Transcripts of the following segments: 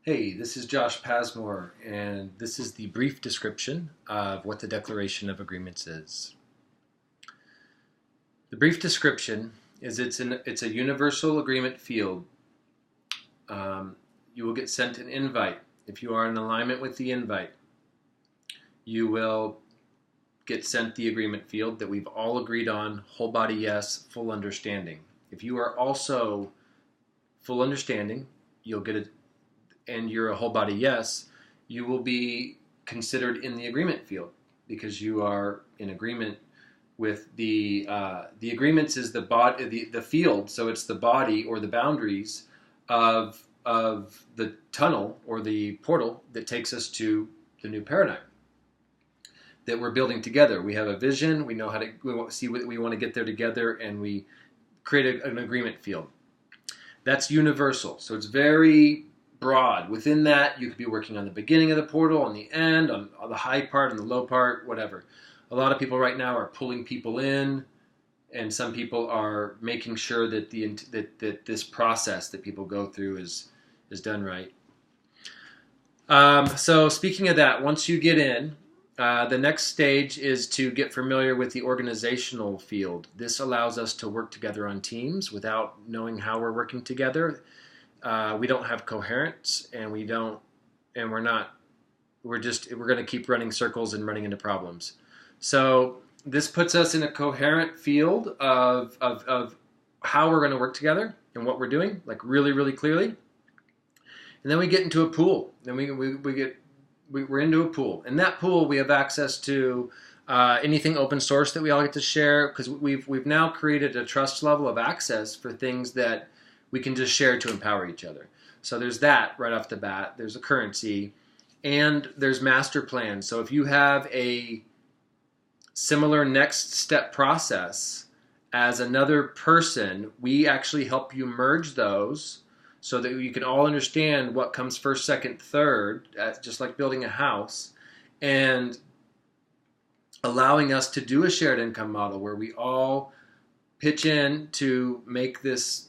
Hey, this is Josh Pasmore, and this is the brief description of what the Declaration of Agreements is. The brief description is it's a universal agreement field. You will get sent an invite. If you are in alignment with the invite, you will get sent the agreement field that we've all agreed on, whole body yes, full understanding. If you are also full understanding, you'll get it, and you're a whole body yes, you will be considered in the agreement field because you are in agreement with the agreements is the field, so it's the body or the boundaries of the tunnel or the portal that takes us to the new paradigm that we're building together. We have a vision, we know how to we see what we want to get there together, and we create an agreement field. That's universal, so it's very broad. Within that, you could be working on the beginning of the portal, on the end, on the high part, on the low part, whatever. A lot of people right now are pulling people in, and some people are making sure that that this process that people go through is done right. So speaking of that, once you get in, the next stage is to get familiar with the organizational field. This allows us to work together on teams without knowing how we're working together. We don't have coherence, and we're not. We're going to keep running circles and running into problems. So this puts us in a coherent field of how we're going to work together and what we're doing, like really, really clearly. And then we get into a pool. Then we're into a pool. In that pool, we have access to anything open source that we all get to share, because we've now created a trust level of access for things that we can just share to empower each other. So there's that right off the bat. There's a currency, and there's master plans. So if you have a similar next step process as another person, we actually help you merge those so that you can all understand what comes first, second, third, just like building a house, and allowing us to do a shared income model where we all pitch in to make this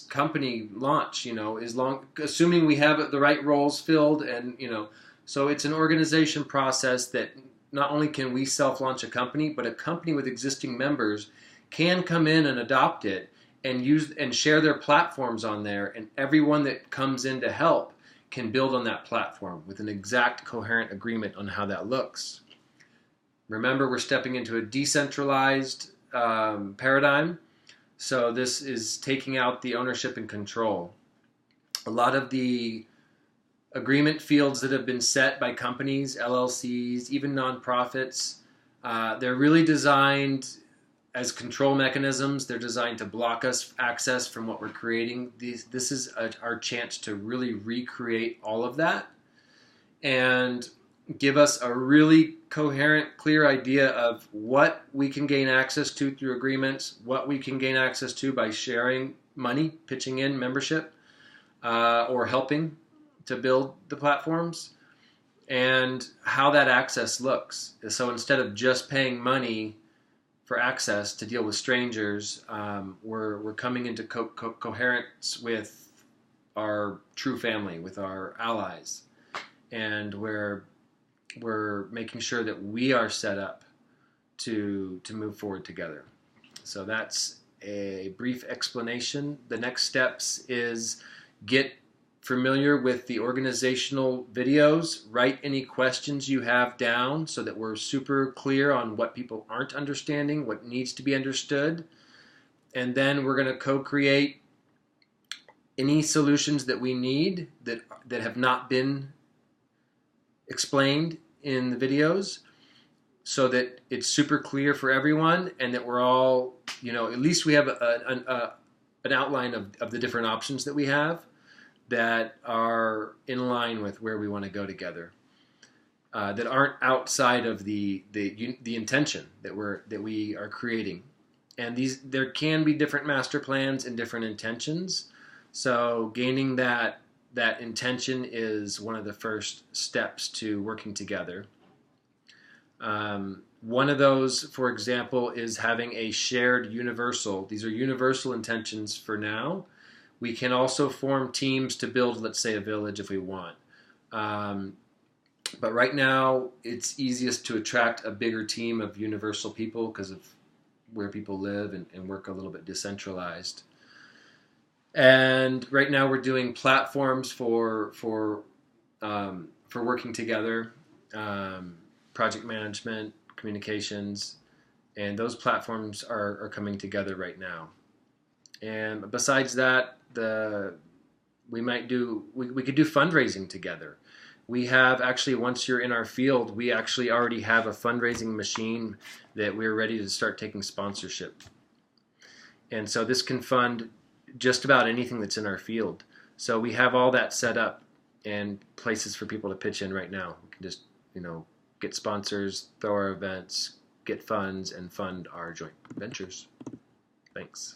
company launch, assuming we have the right roles filled, and so it's an organization process that not only can we self-launch a company, but a company with existing members can come in and adopt it and use and share their platforms on there, and everyone that comes in to help can build on that platform with an exact coherent agreement on how that looks. Remember, we're stepping into a decentralized paradigm, so this is taking out the ownership and control. A lot of the agreement fields that have been set by companies, LLCs, even nonprofits, they're really designed as control mechanisms. They're designed to block us access from what we're creating. This is our chance to really recreate all of that and give us a really coherent, clear idea of what we can gain access to through agreements, what we can gain access to by sharing money, pitching in membership, or helping to build the platforms, and how that access looks. So instead of just paying money for access to deal with strangers, we're coming into coherence with our true family, with our allies, and we're making sure that we are set up to move forward together. So that's a brief explanation. The next steps is get familiar with the organizational videos, write any questions you have down so that we're super clear on what people aren't understanding, what needs to be understood, and then we're going to co-create any solutions that we need that have not been explained in the videos, so that it's super clear for everyone, and that we're all, at least we have an outline of the different options that we have that are in line with where we want to go together, that aren't outside of the intention that we are creating. And there can be different master plans and different intentions. So gaining that intention is one of the first steps to working together. One of those, for example, is having a shared universal. These are universal intentions for now. We can also form teams to build, let's say, a village if we want. Um, but right now, it's easiest to attract a bigger team of universal people because of where people live and work a little bit decentralized. And right now, we're doing platforms for working together, project management, communications, and those platforms are coming together right now. And besides that, we could do fundraising together. We have actually, once you're in our field, we actually already have a fundraising machine that we're ready to start taking sponsorship. And so this can fund just about anything that's in our field. So we have all that set up and places for people to pitch in right now. We can just, get sponsors, throw our events, get funds, and fund our joint ventures. Thanks.